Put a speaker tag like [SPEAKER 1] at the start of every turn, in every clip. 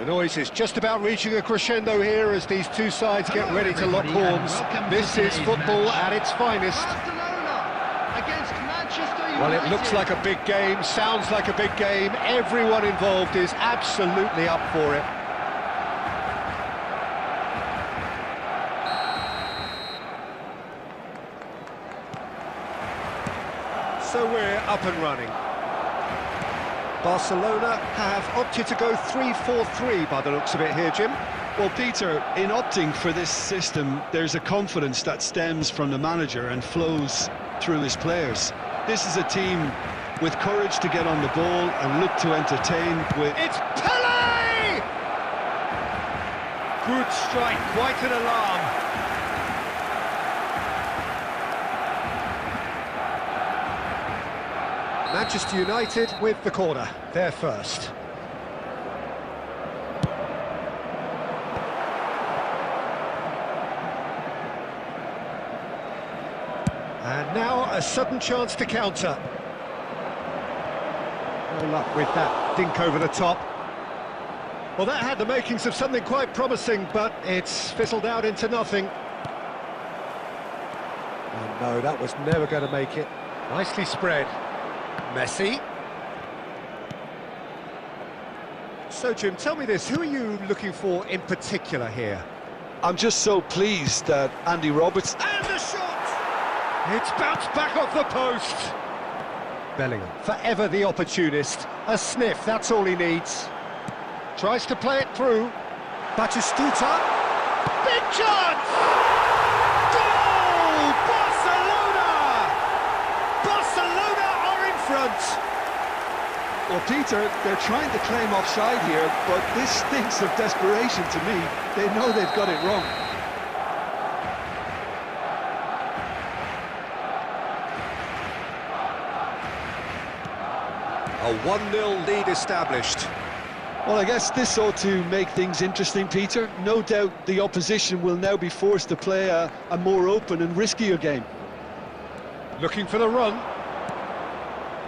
[SPEAKER 1] The noise is just about reaching a crescendo here as these two sides get ready to lock horns. This is football at its finest. Well, it looks like a big game, sounds like a big game. Everyone involved is absolutely up for it. So we're up and running. Barcelona have opted to go 3-4-3 by the looks of it here, Jim.
[SPEAKER 2] Well, Peter, in opting for this system, there's a confidence that stems from the manager and flows through his players. This is a team with courage to get on the ball and look to entertain with...
[SPEAKER 1] It's Pele! Good strike, quite an alarm. Manchester United with the corner, they're first. And now a sudden chance to counter. No luck with that dink over the top. Well, that had the makings of something quite promising, but it's fizzled out into nothing. Oh no, that was never going to make it. Nicely spread. Messi. So, Jim, tell me this, who are you looking for in particular here?
[SPEAKER 2] I'm just so pleased that Andy Roberts...
[SPEAKER 1] And the shot! It's bounced back off the post. Bellingham, forever the opportunist. A sniff, that's all he needs. Tries to play it through. Batistuta. Big chance! Goal! Barcelona! Barcelona are in front.
[SPEAKER 2] Well, Peter, they're trying to claim offside here, but this stinks of desperation to me. They know they've got it wrong.
[SPEAKER 1] A 1-0 lead established.
[SPEAKER 2] Well, I guess this ought to make things interesting, Peter. No doubt the opposition will now be forced to play a more open and riskier game.
[SPEAKER 1] Looking for the run.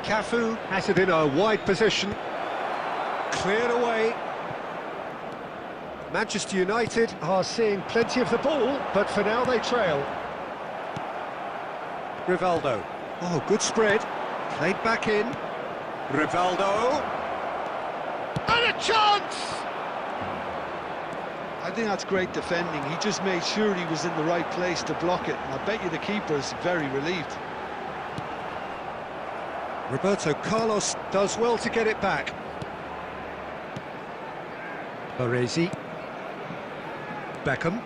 [SPEAKER 1] Cafu has it in a wide position. Cleared away. Manchester United are seeing plenty of the ball, but for now they trail. Rivaldo. Oh, good spread. Played back in. Rivaldo. And a chance!
[SPEAKER 2] I think that's great defending. He just made sure he was in the right place to block it. And I bet you the keeper's very relieved.
[SPEAKER 1] Roberto Carlos does well to get it back. Baresi. Beckham.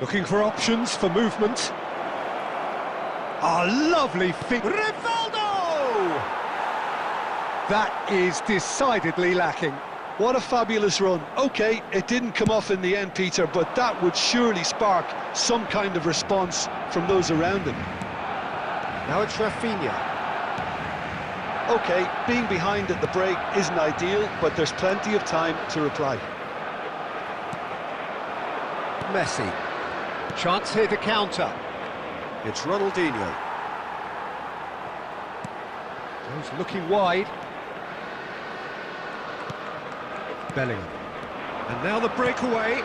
[SPEAKER 1] Looking for options for movement. A lovely feat. Rivaldo! That is decidedly lacking.
[SPEAKER 2] What a fabulous run. OK, it didn't come off in the end, Peter, but that would surely spark some kind of response from those around him.
[SPEAKER 1] Now it's Rafinha.
[SPEAKER 2] OK, being behind at the break isn't ideal, but there's plenty of time to reply.
[SPEAKER 1] Messi. Chance here to counter. It's Ronaldinho. He's looking wide. Bellingham. And now the breakaway.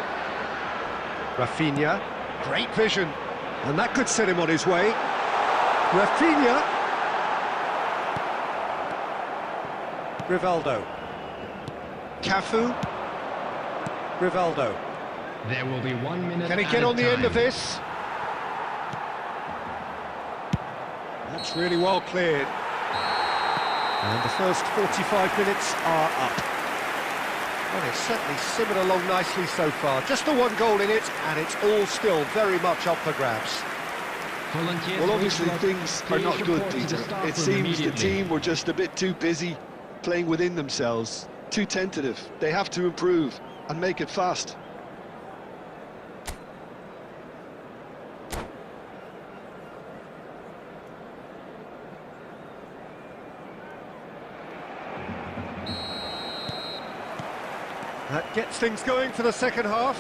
[SPEAKER 1] Rafinha. Great vision. And that could set him on his way. Rafinha. Rivaldo. Cafu. Rivaldo.
[SPEAKER 3] There will be 1 minute.
[SPEAKER 1] Can he get on the end of this? That's really well cleared. And the first 45 minutes are up. Well, it's certainly simmered along nicely so far. Just the one goal in it, and it's all still very much up for grabs.
[SPEAKER 2] Well, obviously things are not good, Peter. It seems the team were just a bit too busy playing within themselves, too tentative. They have to improve and make it fast.
[SPEAKER 1] That gets things going for the second half.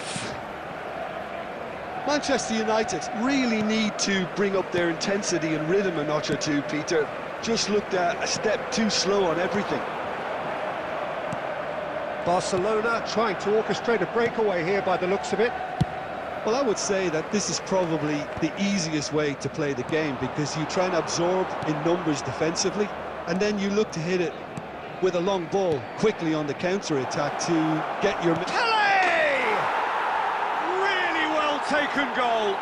[SPEAKER 2] Manchester United really need to bring up their intensity and rhythm a notch or two, Peter. just looked a step too slow on everything.
[SPEAKER 1] Barcelona trying to orchestrate a breakaway here by the looks of it.
[SPEAKER 2] Well, I would say that this is probably the easiest way to play the game, because you try and absorb in numbers defensively, and then you look to hit it with a long ball quickly on the counter-attack to get your...
[SPEAKER 1] Pele! Really well taken goal.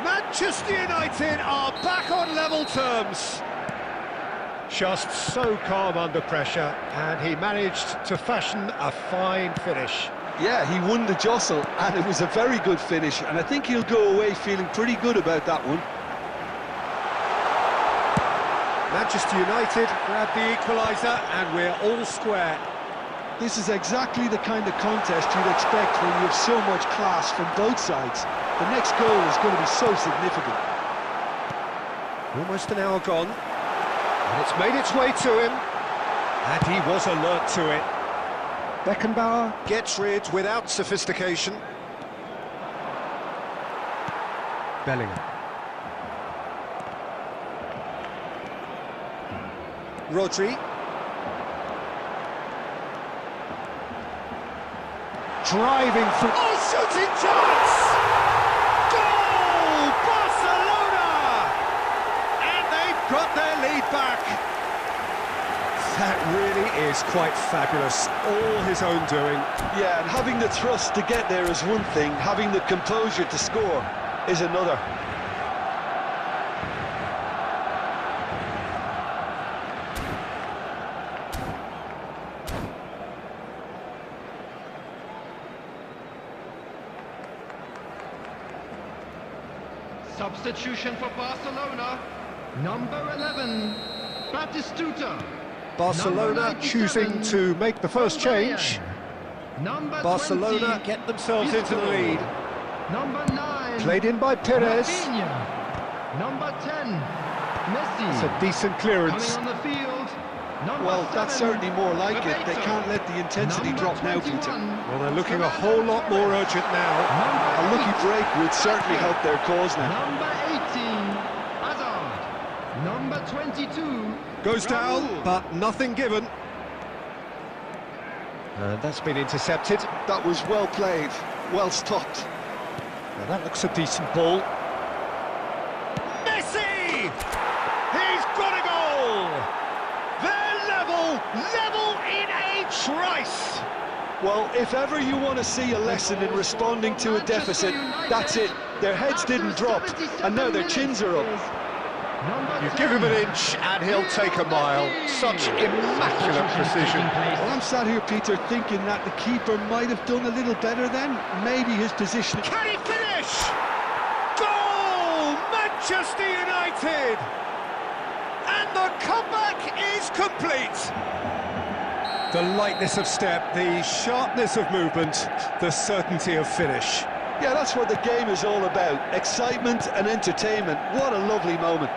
[SPEAKER 1] Manchester United are back on level terms. Just so calm under pressure, and he managed to fashion a fine finish.
[SPEAKER 2] Yeah, he won the jostle, and it was a very good finish, and I think he'll go away feeling pretty good about that one.
[SPEAKER 1] Manchester United grab the equaliser, and we're all square.
[SPEAKER 2] This is exactly the kind of contest you'd expect when you have so much class from both sides. The next goal is going to be so significant.
[SPEAKER 1] Almost an hour gone, and it's made its way to him, and he was alert to it. Beckenbauer gets rid without sophistication. Bellingham. Rodri. Driving through. Oh, shooting chance! Goal! Barcelona! And they've got their lead back. That really is quite fabulous. All his own doing.
[SPEAKER 2] Yeah, and having the thrust to get there is one thing, having the composure to score is another.
[SPEAKER 3] Substitution for Barcelona. Number 11, Batistuta.
[SPEAKER 1] Barcelona choosing to make the first change.
[SPEAKER 3] Number
[SPEAKER 1] Barcelona
[SPEAKER 3] 20,
[SPEAKER 1] get themselves into the lead.
[SPEAKER 3] Number 9,
[SPEAKER 1] Played in by Perez.
[SPEAKER 3] Rafinha. Number 10, Messi.
[SPEAKER 1] It's a decent clearance.
[SPEAKER 3] Coming on the field. Number
[SPEAKER 2] Well, that's
[SPEAKER 3] 7,
[SPEAKER 2] certainly more like it. They
[SPEAKER 3] Roberto.
[SPEAKER 2] can't let the intensity
[SPEAKER 3] Number
[SPEAKER 2] drop now,
[SPEAKER 3] 21,
[SPEAKER 2] Peter.
[SPEAKER 1] Well, they're looking a whole lot more urgent now.
[SPEAKER 2] A lucky break would certainly help their cause now.
[SPEAKER 3] Number 18, Hazard. Number 22,
[SPEAKER 1] Goes down,
[SPEAKER 3] Raul.
[SPEAKER 1] but nothing given. And that's been intercepted.
[SPEAKER 2] That was well played, well stopped.
[SPEAKER 1] Now that looks a decent ball. Messi! He's got a goal! They're level in a trice!
[SPEAKER 2] Well, if ever you want to see a lesson in responding to a deficit, that's it. Their heads didn't drop, and now their chins are up.
[SPEAKER 1] You give him an inch and he'll take a mile. Such immaculate precision.
[SPEAKER 2] Well, I'm sat here, Peter, thinking that the keeper might have done a little better then. Maybe his position...
[SPEAKER 1] Can he finish? Goal! Manchester United! And the comeback is complete. The lightness of step, the sharpness of movement, the certainty of finish.
[SPEAKER 2] Yeah, that's what the game is all about. Excitement and entertainment. What a lovely moment.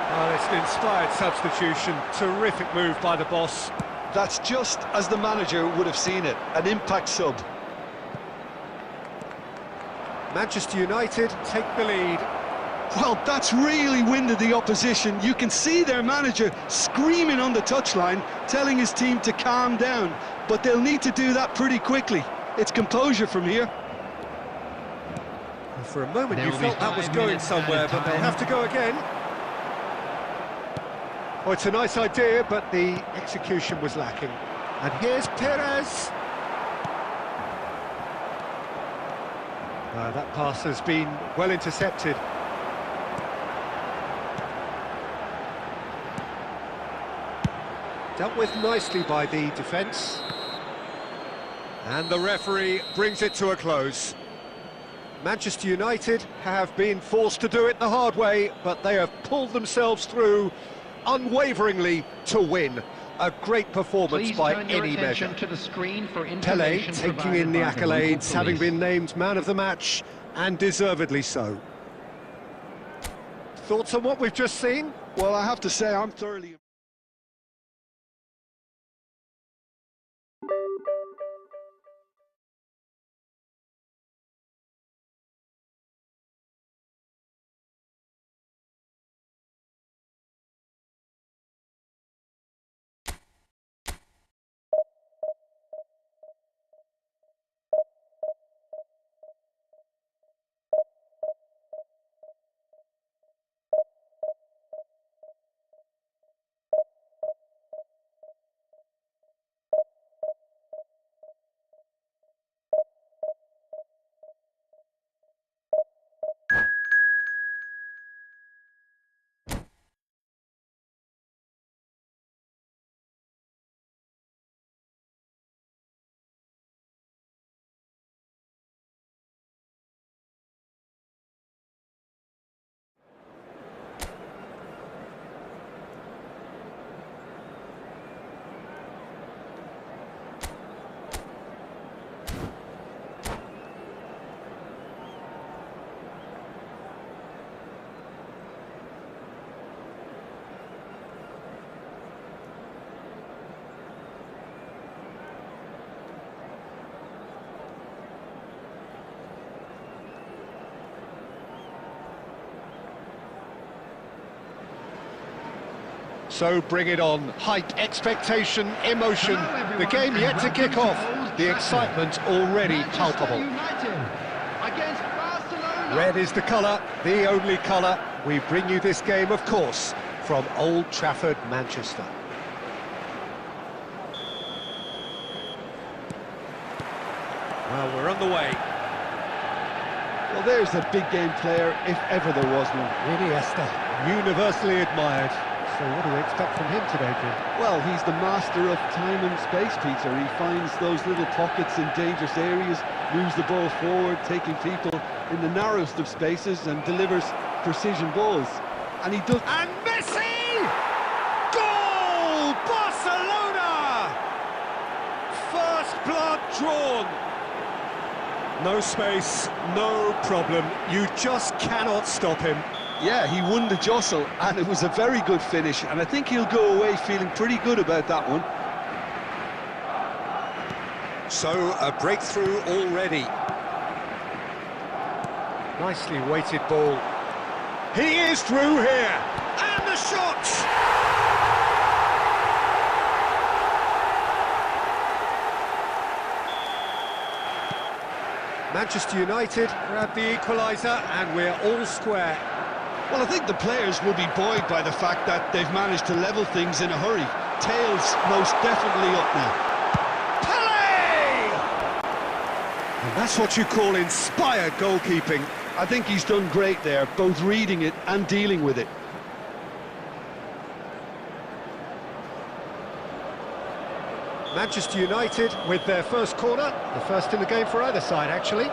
[SPEAKER 1] Well, it's an inspired substitution. Terrific move by the boss.
[SPEAKER 2] That's just as the manager would have seen it. An impact sub.
[SPEAKER 1] Manchester United take the lead.
[SPEAKER 2] Well, that's really winded the opposition. You can see their manager screaming on the touchline, telling his team to calm down. But they'll need to do that pretty quickly. It's composure from here.
[SPEAKER 1] And for a moment
[SPEAKER 3] There
[SPEAKER 1] you
[SPEAKER 3] will
[SPEAKER 1] felt
[SPEAKER 3] be
[SPEAKER 1] that was
[SPEAKER 3] 5
[SPEAKER 1] going
[SPEAKER 3] minutes added
[SPEAKER 1] somewhere, but they'll
[SPEAKER 3] time.
[SPEAKER 1] have to go again. Oh, it's a nice idea, but the execution was lacking. And here's Perez. That pass has been well intercepted. Dealt with nicely by the defence. And the referee brings it to a close. Manchester United have been forced to do it the hard way, but they have pulled themselves through unwaveringly to win. A great performance
[SPEAKER 3] Please
[SPEAKER 1] by
[SPEAKER 3] turn your
[SPEAKER 1] any
[SPEAKER 3] attention
[SPEAKER 1] measure.
[SPEAKER 3] to the screen for
[SPEAKER 1] Pele
[SPEAKER 3] information
[SPEAKER 1] taking in the
[SPEAKER 3] provided by local
[SPEAKER 1] accolades, having
[SPEAKER 3] police.
[SPEAKER 1] been named man of the match, and deservedly so. Thoughts on what we've just seen?
[SPEAKER 2] Well, I have to say, I'm thoroughly...
[SPEAKER 1] So bring it on. Hype, expectation, emotion. The game yet to kick off. The excitement already palpable.
[SPEAKER 3] Against Barcelona.
[SPEAKER 1] Red is the colour, the only colour. We bring you this game, of course, from Old Trafford, Manchester. Well, we're on the way.
[SPEAKER 2] Well, there's a big game player, if ever there was one.
[SPEAKER 1] Iniesta, universally admired. So what do we expect from him today, Jim?
[SPEAKER 2] Well, he's the master of time and space, Peter. He finds those little pockets in dangerous areas, moves the ball forward, taking people in the narrowest of spaces and delivers precision balls. And he does...
[SPEAKER 1] And Messi! Goal! Barcelona! First blood drawn. No space, no problem. You just cannot stop him.
[SPEAKER 2] Yeah, he won the jostle, and it was a very good finish, and I think he'll go away feeling pretty good about that one.
[SPEAKER 1] So, a breakthrough already. Nicely weighted ball. He is through here! And the shot! Manchester United grab the equaliser, and we're all square.
[SPEAKER 2] Well, I think the players will be buoyed by the fact that they've managed to level things in a hurry. Tails most definitely up now.
[SPEAKER 1] Pele! And that's what you call inspired goalkeeping.
[SPEAKER 2] I think he's done great there, both reading it and dealing with it.
[SPEAKER 1] Manchester United with their first corner, the first in the game for either side, actually.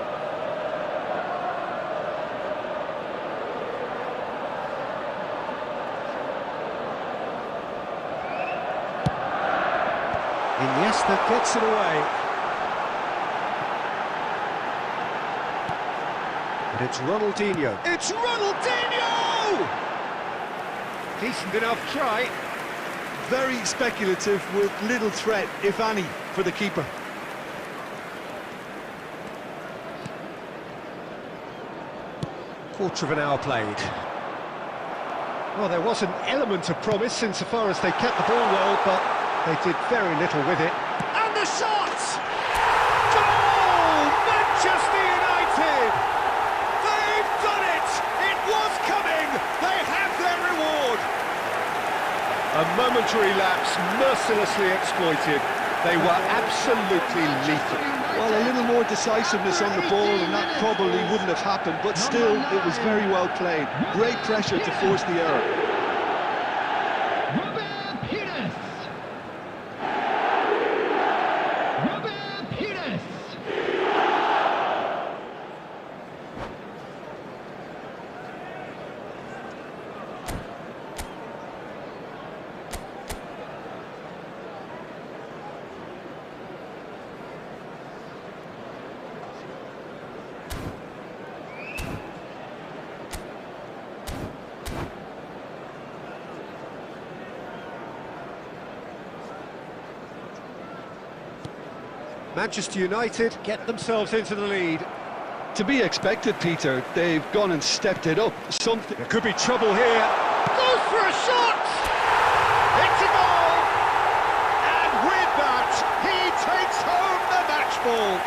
[SPEAKER 1] Iniesta gets it away. And it's Ronaldinho. It's Ronaldinho! Decent enough try.
[SPEAKER 2] Very speculative with little threat, if any, for the keeper.
[SPEAKER 1] Quarter of an hour played. Well, there was an element of promise insofar as they kept the ball well, but they did very little with it. And the shot! Goal! Manchester United! They've done it! It was coming! They have their reward! A momentary lapse, mercilessly exploited. They were absolutely lethal.
[SPEAKER 2] Well, a little more decisiveness on the ball and that probably wouldn't have happened, but still, it was very well played. Great pressure to force the error.
[SPEAKER 1] Manchester United get themselves into the lead.
[SPEAKER 2] To be expected, Peter. They've gone and stepped it up. Something.
[SPEAKER 1] There could be trouble here. Goes for a shot! It's a goal! And with that, he takes home the match ball.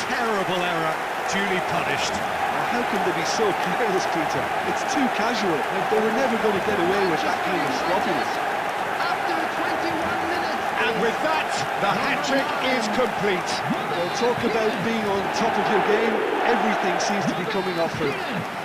[SPEAKER 1] Terrible error, duly punished.
[SPEAKER 2] How can they be so careless, Peter? It's too casual. They were never going to get away with that kind of sloppiness.
[SPEAKER 3] After 21 minutes.
[SPEAKER 1] And with that, the hat-trick is complete.
[SPEAKER 2] Well, talk about being on top of your game. Everything seems to be coming off for them.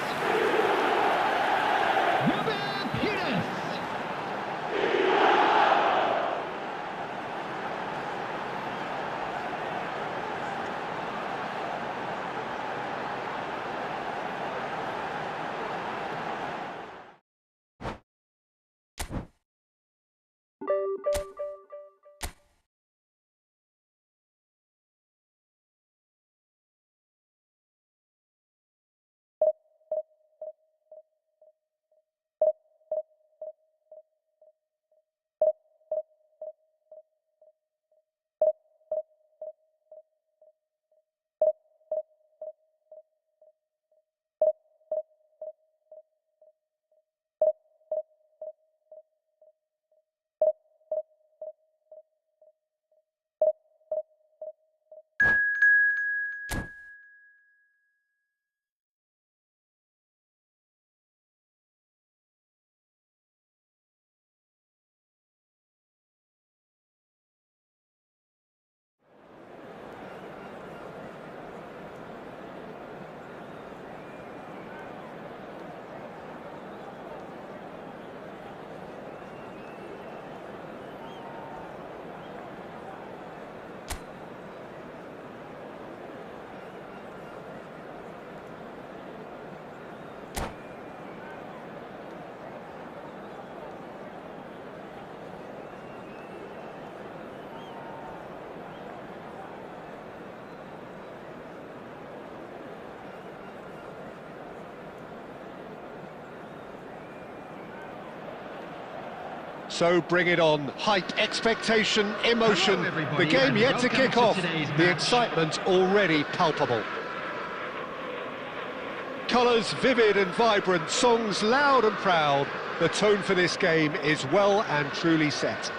[SPEAKER 1] So bring it on. Hype, expectation, emotion.
[SPEAKER 3] Hello, everybody,
[SPEAKER 1] The game
[SPEAKER 3] and
[SPEAKER 1] yet to
[SPEAKER 3] welcome
[SPEAKER 1] kick
[SPEAKER 3] to
[SPEAKER 1] off.
[SPEAKER 3] today's
[SPEAKER 1] The
[SPEAKER 3] match.
[SPEAKER 1] excitement already palpable. Colours vivid and vibrant, songs loud and proud. The tone for this game is well and truly set.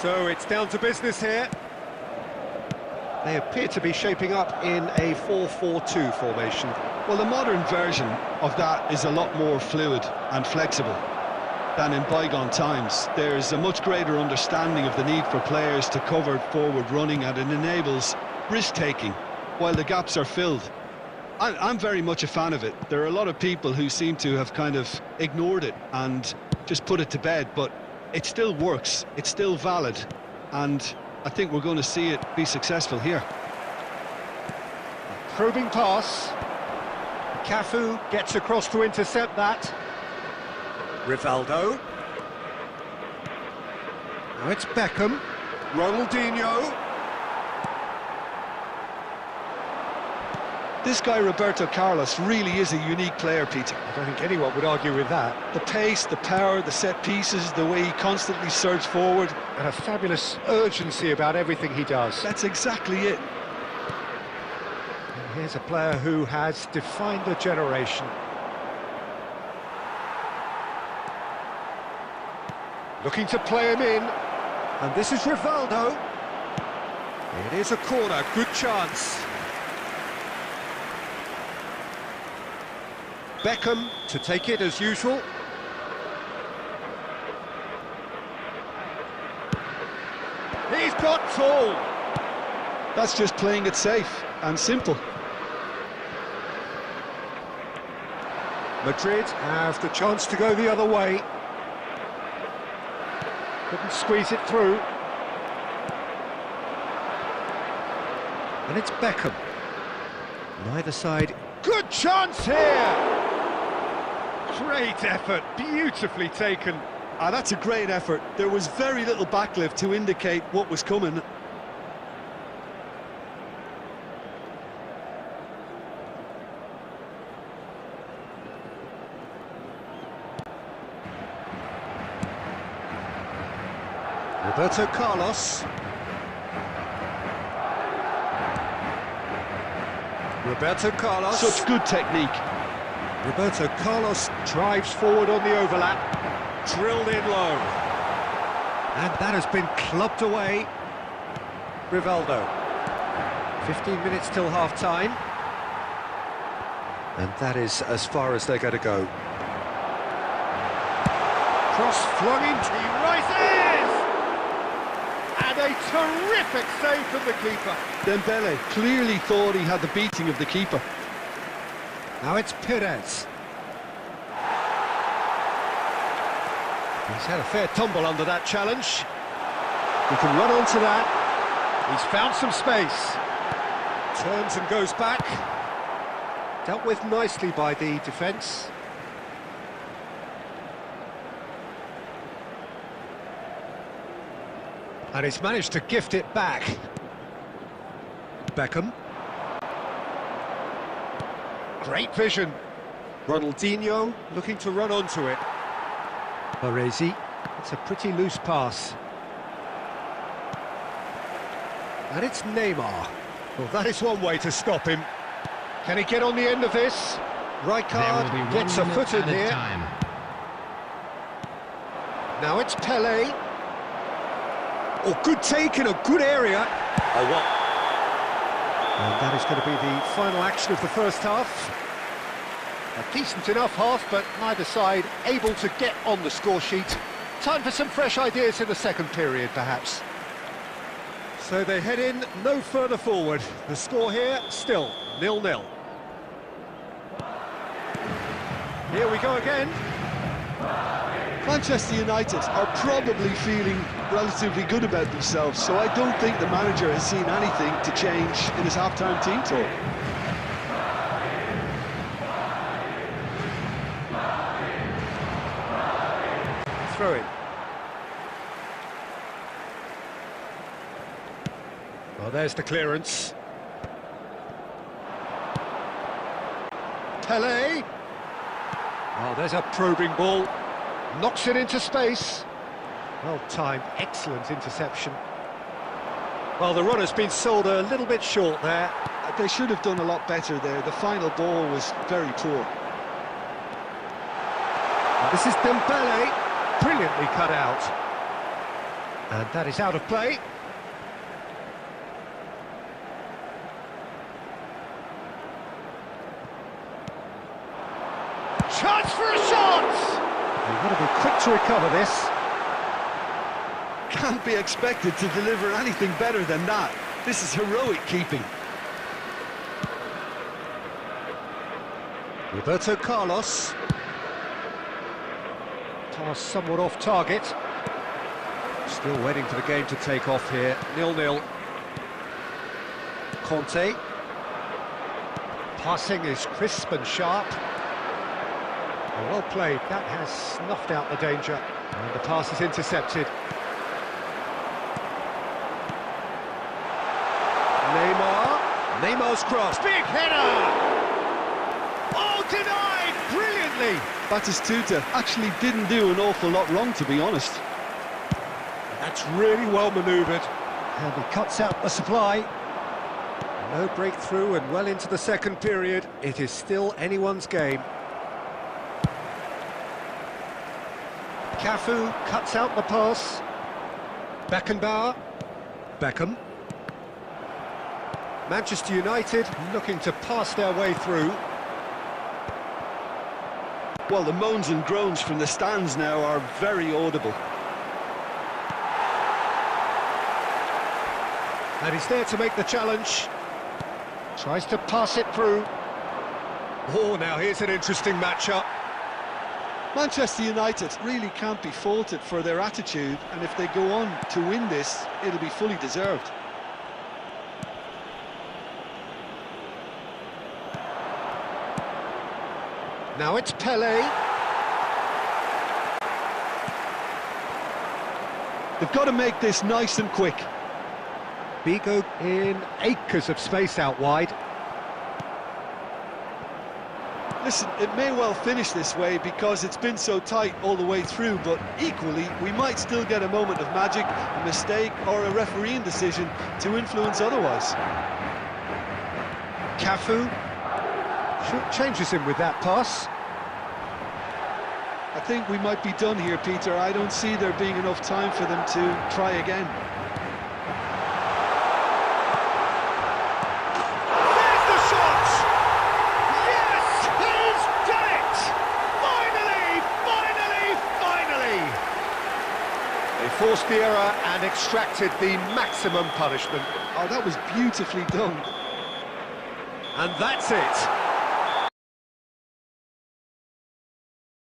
[SPEAKER 1] So it's down to business here. They appear to be shaping up in a 4-4-2 formation.
[SPEAKER 2] Well, the modern version of that is a lot more fluid and flexible than in bygone times. There's a much greater understanding of the need for players to cover forward running, and it enables risk-taking while the gaps are filled. I'm very much a fan of it. There are a lot of people who seem to have kind of ignored it and just put it to bed, but it still works, it's still valid, and I think we're going to see it be successful here.
[SPEAKER 1] Probing pass. Cafu gets across to intercept that. Rivaldo. Now it's Beckham. Ronaldinho.
[SPEAKER 2] This guy, Roberto Carlos, really is a unique player, Peter.
[SPEAKER 1] I don't think anyone would argue with that.
[SPEAKER 2] The pace, the power, the set pieces, the way he constantly surges forward.
[SPEAKER 1] And a fabulous urgency about everything he does.
[SPEAKER 2] That's exactly it.
[SPEAKER 1] And here's a player who has defined a generation. Looking to play him in. And this is Rivaldo. It is a corner, good chance. Beckham to take it as usual. He's got tall.
[SPEAKER 2] That's just playing it safe and simple.
[SPEAKER 1] Madrid have the chance to go the other way. Couldn't squeeze it through. And it's Beckham. Neither side. Good chance here! Great effort, beautifully taken.
[SPEAKER 2] That's a great effort. There was very little backlift to indicate what was coming.
[SPEAKER 1] Roberto Carlos. Roberto Carlos.
[SPEAKER 2] Such good technique.
[SPEAKER 1] Roberto Carlos drives forward on the overlap. Drilled in low. And that has been clubbed away. Rivaldo. 15 minutes till half-time. And that is as far as they're going to go. Cross flung into, he rises! And a terrific save from the keeper.
[SPEAKER 2] Dembele clearly thought he had the beating of the keeper.
[SPEAKER 1] Now it's Perez. He's had a fair tumble under that challenge. He can run onto that. He's found some space. Turns and goes back. Dealt with nicely by the defence. And he's managed to gift it back. Beckham. Great vision. Ronaldinho looking to run onto it. Baresi. It's a pretty loose pass. And it's Neymar. Well, that is one way to stop him. Can he get on the end of this? Rijkaard gets a foot in here. Now it's Pele. Oh, good take in a good area. Oh, what? And that is going to be the final action of the first half. A decent enough half, but neither side able to get on the score sheet. Time for some fresh ideas in the second period, perhaps. So they head in no further forward. The score here, still 0-0. Here we go again.
[SPEAKER 2] Manchester United are probably feeling relatively good about themselves, so I don't think the manager has seen anything to change in his half-time team talk.
[SPEAKER 1] Throw it. Well, there's the clearance. Pele. Oh, there's a probing ball. Knocks it into space. Well timed, excellent interception. Well, the runner's been sold a little bit short there.
[SPEAKER 2] They should have done a lot better there. The final ball was very poor.
[SPEAKER 1] This is Dembele, brilliantly cut out. And that is out of play. Chance for a shot! You've got to be quick to recover this.
[SPEAKER 2] Can't be expected to deliver anything better than that. This is heroic keeping.
[SPEAKER 1] Roberto Carlos. Pass somewhat off target. Still waiting for the game to take off here. 0-0. Conte. Passing is crisp and sharp. Well played. That has snuffed out the danger. And the pass is intercepted. Neymar's cross. Big header! Oh, denied! Brilliantly!
[SPEAKER 2] Batistuta actually didn't do an awful lot wrong, to be honest.
[SPEAKER 1] That's really well manoeuvred. And he cuts out the supply. No breakthrough and well into the second period. It is still anyone's game. Cafu cuts out the pass. Beckenbauer. Beckham. Manchester United looking to pass their way through.
[SPEAKER 2] Well, the moans and groans from the stands now are very audible.
[SPEAKER 1] And he's there to make the challenge. Tries to pass it through. Oh, now here's an interesting matchup.
[SPEAKER 2] Manchester United really can't be faulted for their attitude, and if they go on to win this, it'll be fully deserved.
[SPEAKER 1] Now it's Pele.
[SPEAKER 2] They've got to make this nice and quick.
[SPEAKER 1] Bigo in acres of space out wide.
[SPEAKER 2] Listen, it may well finish this way because it's been so tight all the way through, but equally, we might still get a moment of magic, a mistake, or a refereeing decision to influence otherwise.
[SPEAKER 1] Cafu changes him with that pass.
[SPEAKER 2] I think we might be done here, Peter. I don't see there being enough time for them to try again.
[SPEAKER 1] There's the shot! Yes, he's done it! Finally! They forced the error and extracted the maximum punishment.
[SPEAKER 2] Oh, that was beautifully done.
[SPEAKER 1] And that's it.